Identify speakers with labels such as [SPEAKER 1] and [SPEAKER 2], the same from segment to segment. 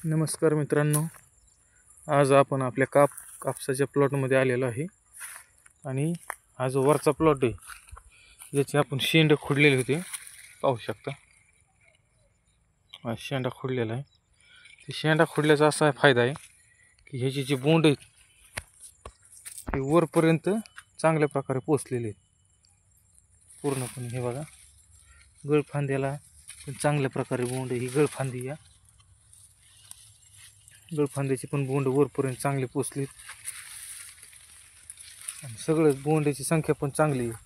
[SPEAKER 1] नमस्कार मित्रांनो, आज आपण आपल्या कापसाच्या प्लॉटमध्ये आलेलो आहे. आणि हा जो वरचा प्लॉट आहे याचे आपण शेंड खोडलेले होते, पाहू शकता. हा शेंडा खोडलेला आहे. ते शेंडा खोडल्याचा असा फायदा आहे की ह्याची जी बोंड आहेत ते वरपर्यंत चांगल्या प्रकारे पोचलेले आहेत पूर्णपणे. हे बघा, गळफांद्याला पण चांगल्या प्रकारे बोंड. ही गळफांदी, या गळफांद्याची पण बोंड वरपर्यंत चांगली पोचली. आणि सगळं बोंडाची संख्या पण चांगली आहे.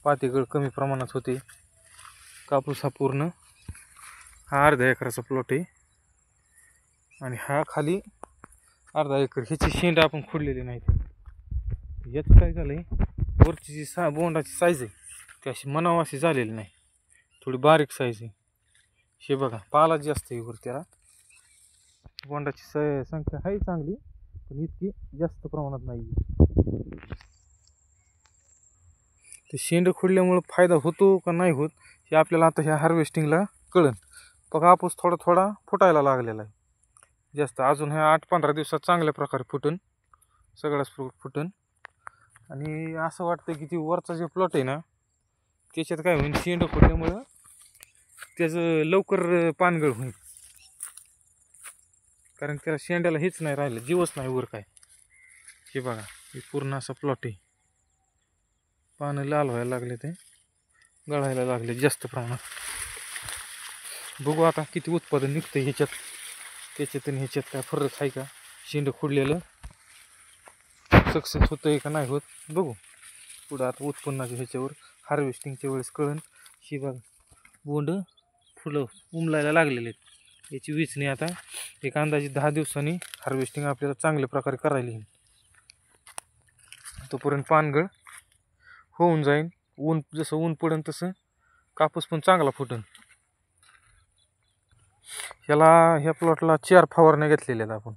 [SPEAKER 1] पातीगळ कमी प्रमाणात होते. कापूस हा पूर्ण हा अर्धा एकराचा प्लॉट आहे. आणि हा खाली अर्धा एकर. ह्याची शेंड आपण खोडलेली नाहीत. याचं काय झालंय, वरची जी बोंडाची साईज आहे ती अशी मनाव अशी झालेली नाही, थोडी बारीक साईज आहे. हे बघा, पाला जास्त आहे वर. त्याला बोंडाची संख्या आहे चांगली, पण इतकी जास्त प्रमाणात नाही. ते शेंड खोडल्यामुळे फायदा होतो का नाही होत हे आपल्याला आता ह्या हार्वेस्टिंगला कळन. बघा, कापूस थोडा थोडा फुटायला लागलेला आहे जास्त. अजून ह्या 8-15 दिवसात चांगल्या प्रकारे फुटन, सगळाच फुटन. आणि असं वाटतं की ती वरचा जे प्लॉट आहे ना त्याच्यात काय होईल, शेंड खोडल्यामुळं त्याचं लवकर पानगळ होईल. कारण त्याला शेंड्याला हेच नाही राहिलं, जीवच नाही वर काय. हे बघा, हे पूर्ण असा प्लॉट आहे. पानं लाल व्हायला लागले, ते गळायला लागले जास्त प्रमाणात. बघू आता किती उत्पादन निघतंय ह्याच्यात. त्याच्यात आणि ह्याच्यात काय फरक आहे का, शेंड खोडलेलं सक्सेस होतंय का नाही होत बघू पुढं. आता उत्पन्नाच्या ह्याच्यावर हार्वेस्टिंगच्या वेळेस कळन. ही बघा, बोंड फुलं उमलायला लागलेले आहेत. याची वेचणी आता एक अंदाजे 10 दिवसांनी हार्वेस्टिंग आपल्याला चांगल्या प्रकारे करायला येईल. तोपर्यंत पानगळ होऊन जाईल. जसं ऊन पडेल तसं कापूस पण चांगला फुटन. ह्या प्लॉटला 4 फवारण्या घेतलेल्या आहेत आपण,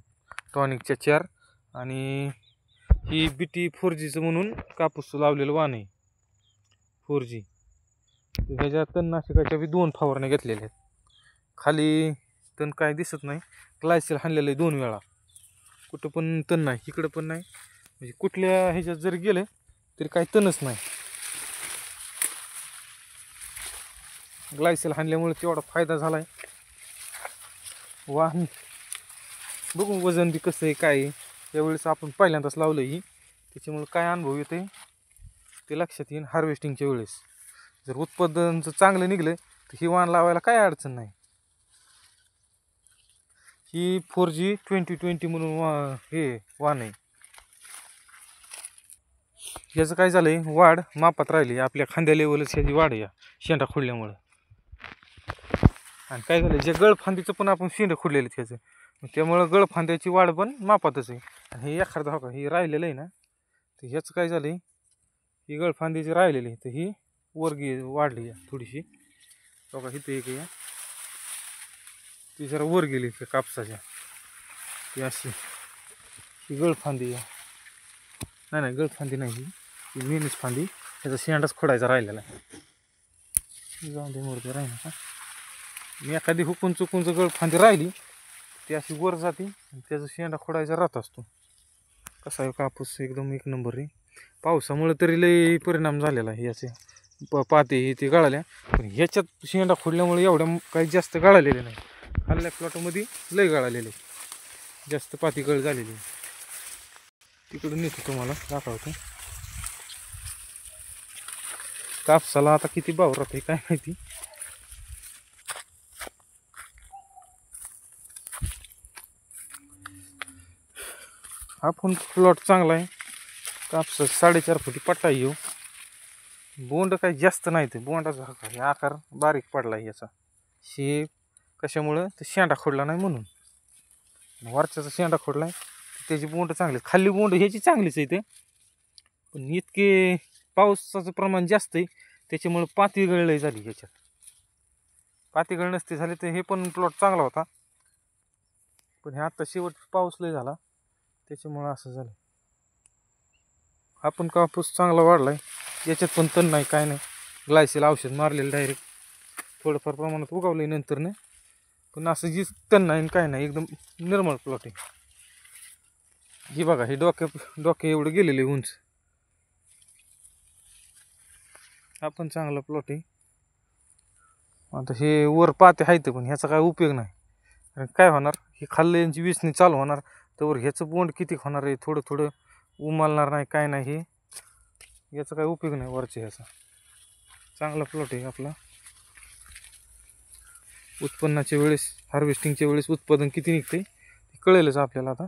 [SPEAKER 1] टॉनिकच्या 4. आणि ही BT 4Gचं म्हणून कापूस लावलेलं वाण आहे, 4G. ह्याच्या तणनाशकाच्या बी 2 फवारण्या घेतलेल्या आहेत. खाली तण काय दिसत नाही, ग्लायसेल हाणलेलं आहे 2 वेळा. कुठं पण तण नाही, इकडं पण नाही. म्हणजे कुठल्या ह्याच्यात जर गेलं तरी काही तणच नाही. ग्लायसेल हाणल्यामुळे तेवढा फायदा झाला आहे. वाहन बघू वजन बी कसं आहे काय आहे. यावेळेस आपण पहिल्यांदाच लावलं ही, त्याच्यामुळे काय अनुभव येते ते लक्षात येईन हार्वेस्टिंगच्या वेळेस. जर उत्पादन जर चांगलं निघलं तर ही वाण लावायला काय अडचण नाही. ही 4G 2020 म्हणून हे वाण आहे. याचं काय झालंय, वाढ मापात राहिली. आपल्या खांद्या लेवलच ह्याची वाढ या शेंडा खोडल्यामुळं. आणि काय झालं, जे गळफांदीचं पण आपण शेंड खोडलेलं त्याचं, त्यामुळं गळफांद्याची वाढ पण मापातच आहे. आणि हे एखादं हो का हे राहिलेलं आहे ना, तर ह्याचं काय झालंय, ही गळफांदीची राहिलेली तर ही वरगी वाढली या थोडीशी. बघा इथं एक या, ती जरा वर गेली त्या कापसाच्या. ती अशी ही गळफांदी या, नाही गळफांदी नाही, ही मेनच फांदी. त्याचा शेंडाच खोडायचा राहिलेला आहे. जाऊन दे, मोरते राहिला का. मी एखादी हुकून चुकून जर गळफांदी राहिली ती अशी वर जाते आणि त्याचा शेंडा खोडायचा राहत असतो. कसा आहे कापूस, एकदम एक नंबर आहे. पावसामुळे तरी लई परिणाम झालेला आहे याचे. पाते ते गळाल्या, पण ह्याच्यात शेंडा खोडल्यामुळे एवढ्या काही जास्त गळालेले नाही. खाल्ल्या प्लॉटमध्ये लई गळालेले, जास्त पाती गळ झालेली. तिकडून नेतो तुम्हाला दाखवतो. कापसाला आता किती भाव राहते काय माहिती. हा पण प्लॉट चांगला आहे. कापसा 4.5 फुटी पट्टा येऊ. बोंड काही जास्त नाही, ते बोंडाचा आकार बारीक पडला आहे याचा. हे कशामुळं, तर शेंडा खोडला नाही म्हणून. वरच्याचा शेंडा खोडलाय, त्याची बोंड चांगली. खाली बोंड ह्याची चांगलीच आहे ते, पण इतके पावसाचं प्रमाण जास्त आहे त्याच्यामुळे पाती गळलंय झाली ह्याच्यात. पाती गळ नसते झाली तर हे पण प्लॉट चांगला होता, पण हे आता शेवट पाऊस लय झाला त्याच्यामुळं असं झालं. हा पण कापूस चांगला वाढलाय, याच्यात पण तण नाही काय नाही. ग्लायसेल औषध मारलेलं डायरेक्ट, थोडंफार प्रमाणात उगवलंय नंतर पण असं जी तण नाही आणि काय नाही, एकदम निर्मळ प्लॉट आहे. ही बघा, हे डोक्या एवढं गेलेले उंच. हा पण चांगला प्लॉट आहे. आता हे वर पाते आहेत पण ह्याचा काय उपयोग नाही. कारण काय होणार, हे खाल्लं यांची विसणी चालू होणार, तर ह्याचं बोंड किती होणार आहे, थोडं थोडं उमलणार नाही, काय नाही. हे याचा काय उपयोग नाही वरच्या ह्याचा. चांगला प्लॉट आहे आपला. उत्पन्नाच्या वेळेस, हार्वेस्टिंगच्या वेळेस उत्पादन किती निघते कळेलच आपल्याला आता.